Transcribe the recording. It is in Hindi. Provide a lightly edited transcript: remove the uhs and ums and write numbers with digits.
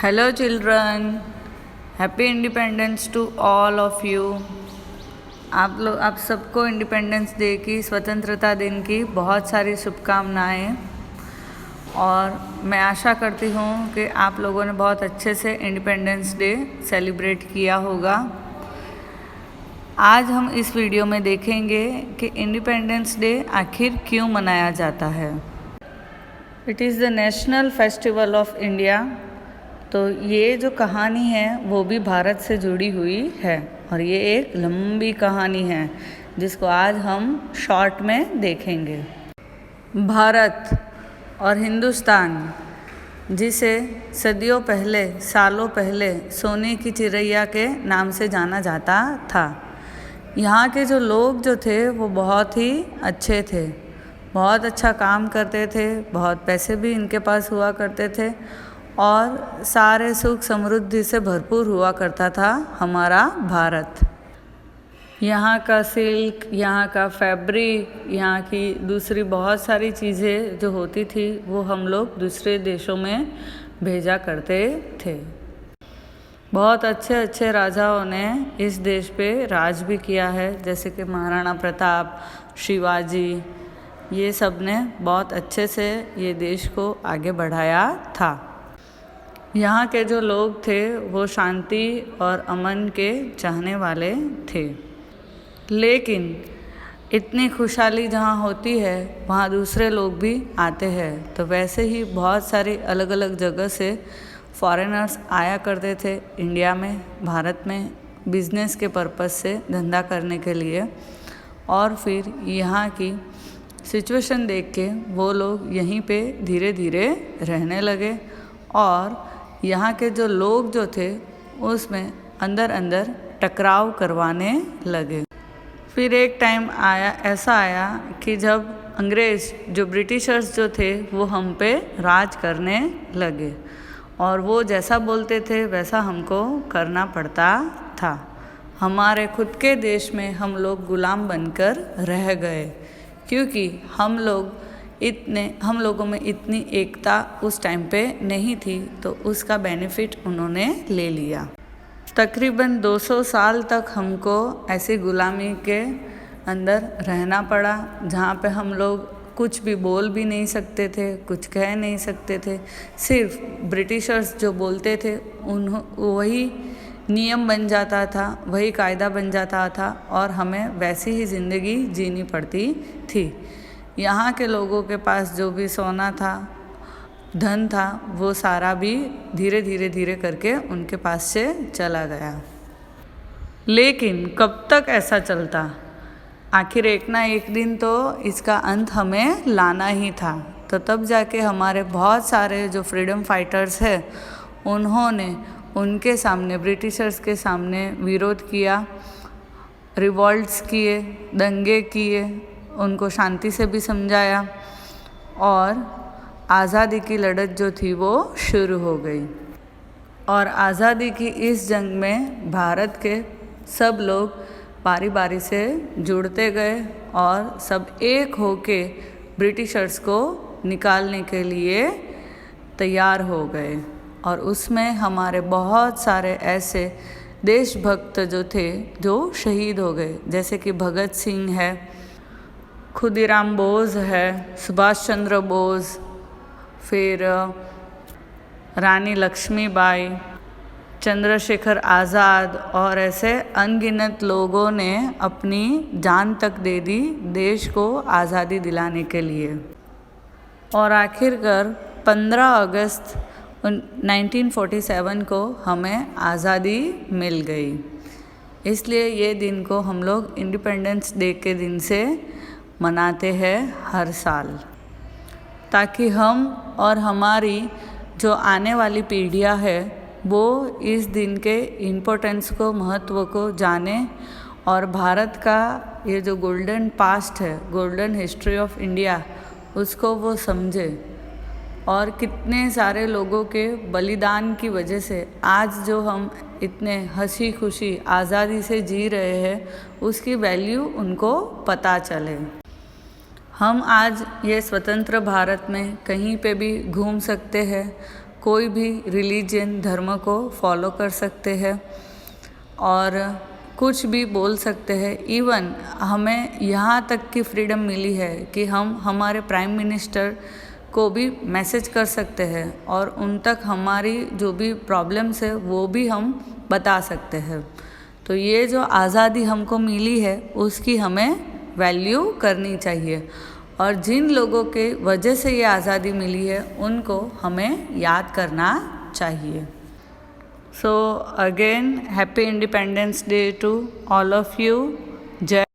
Hello children, happy independence to all of you. आप सबको इंडिपेंडेंस डे की, स्वतंत्रता दिन की बहुत सारी शुभकामनाएं। और मैं आशा करती हूँ कि आप लोगों ने बहुत अच्छे से इंडिपेंडेंस डे सेलिब्रेट किया होगा। आज हम इस वीडियो में देखेंगे कि इंडिपेंडेंस डे आखिर क्यों मनाया जाता है। It is the national festival of India. तो ये जो कहानी है वो भी भारत से जुड़ी हुई है और ये एक लंबी कहानी है जिसको आज हम शॉर्ट में देखेंगे। भारत और हिंदुस्तान, जिसे सदियों पहले, सालों पहले सोने की चिड़ैया के नाम से जाना जाता था, यहाँ के जो लोग जो थे वो बहुत ही अच्छे थे, बहुत अच्छा काम करते थे, बहुत पैसे भी इनके पास हुआ करते थे और सारे सुख समृद्धि से भरपूर हुआ करता था हमारा भारत। यहाँ का सिल्क, यहाँ का फैब्रिक, यहाँ की दूसरी बहुत सारी चीज़ें जो होती थी वो हम लोग दूसरे देशों में भेजा करते थे। बहुत अच्छे अच्छे राजाओं ने इस देश पे राज भी किया है, जैसे कि महाराणा प्रताप, शिवाजी, ये सब ने बहुत अच्छे से ये देश को आगे बढ़ाया था। यहाँ के जो लोग थे वो शांति और अमन के चाहने वाले थे, लेकिन इतनी खुशहाली जहाँ होती है वहाँ दूसरे लोग भी आते हैं। तो वैसे ही बहुत सारी अलग अलग जगह से फॉरेनर्स आया करते थे इंडिया में, भारत में, बिजनेस के पर्पस से, धंधा करने के लिए। और फिर यहाँ की सिचुएशन देख के वो लोग यहीं पे धीरे धीरे रहने लगे और यहाँ के जो लोग जो थे उसमें अंदर अंदर टकराव करवाने लगे। फिर एक टाइम ऐसा आया कि जब अंग्रेज़, जो ब्रिटिशर्स जो थे, वो हम पे राज करने लगे और वो जैसा बोलते थे वैसा हमको करना पड़ता था। हमारे खुद के देश में हम लोग गुलाम बनकर रह गए, क्योंकि हम लोगों में इतनी एकता उस टाइम पे नहीं थी, तो उसका बेनिफिट उन्होंने ले लिया। तकरीबन 200 साल तक हमको ऐसी गुलामी के अंदर रहना पड़ा, जहाँ पे हम लोग कुछ भी बोल भी नहीं सकते थे, कुछ कह नहीं सकते थे। सिर्फ ब्रिटिशर्स जो बोलते थे वही नियम बन जाता था, वही कायदा बन जाता था और हमें वैसी ही ज़िंदगी जीनी पड़ती थी। यहाँ के लोगों के पास जो भी सोना था, धन था, वो सारा भी धीरे करके उनके पास से चला गया। लेकिन कब तक ऐसा चलता? आखिर एक ना एक दिन तो इसका अंत हमें लाना ही था। तो तब जाके हमारे बहुत सारे जो फ्रीडम फाइटर्स हैं उन्होंने उनके सामने, ब्रिटिशर्स के सामने विरोध किया, रिवॉल्ट्स किए, दंगे किए, उनको शांति से भी समझाया और आज़ादी की लड़त जो थी वो शुरू हो गई। और आज़ादी की इस जंग में भारत के सब लोग बारी बारी से जुड़ते गए और सब एक होके ब्रिटिशर्स को निकालने के लिए तैयार हो गए। और उसमें हमारे बहुत सारे ऐसे देशभक्त जो थे जो शहीद हो गए, जैसे कि भगत सिंह है, खुदीराम बोस है, सुभाष चंद्र बोस, फिर रानी लक्ष्मीबाई, चंद्रशेखर आज़ाद और ऐसे अनगिनत लोगों ने अपनी जान तक दे दी देश को आज़ादी दिलाने के लिए। और आखिरकार 15 अगस्त 1947 को हमें आज़ादी मिल गई। इसलिए ये दिन को हम लोग इंडिपेंडेंस डे के दिन से मनाते हैं हर साल, ताकि हम और हमारी जो आने वाली पीढ़ियाँ है वो इस दिन के इम्पोर्टेंस को, महत्व को जाने और भारत का ये जो गोल्डन पास्ट है, गोल्डन हिस्ट्री ऑफ इंडिया, उसको वो समझे। और कितने सारे लोगों के बलिदान की वजह से आज जो हम इतने हंसी खुशी आज़ादी से जी रहे हैं, उसकी वैल्यू उनको पता चले। हम आज ये स्वतंत्र भारत में कहीं पे भी घूम सकते हैं, कोई भी रिलीजन धर्म को फॉलो कर सकते हैं और कुछ भी बोल सकते हैं। इवन हमें यहाँ तक की फ्रीडम मिली है कि हम हमारे प्राइम मिनिस्टर को भी मैसेज कर सकते हैं और उन तक हमारी जो भी प्रॉब्लम्स है वो भी हम बता सकते हैं। तो ये जो आज़ादी हमको मिली है उसकी हमें वैल्यू करनी चाहिए और जिन लोगों के वजह से ये आज़ादी मिली है उनको हमें याद करना चाहिए। So again happy independence day to all of you. जय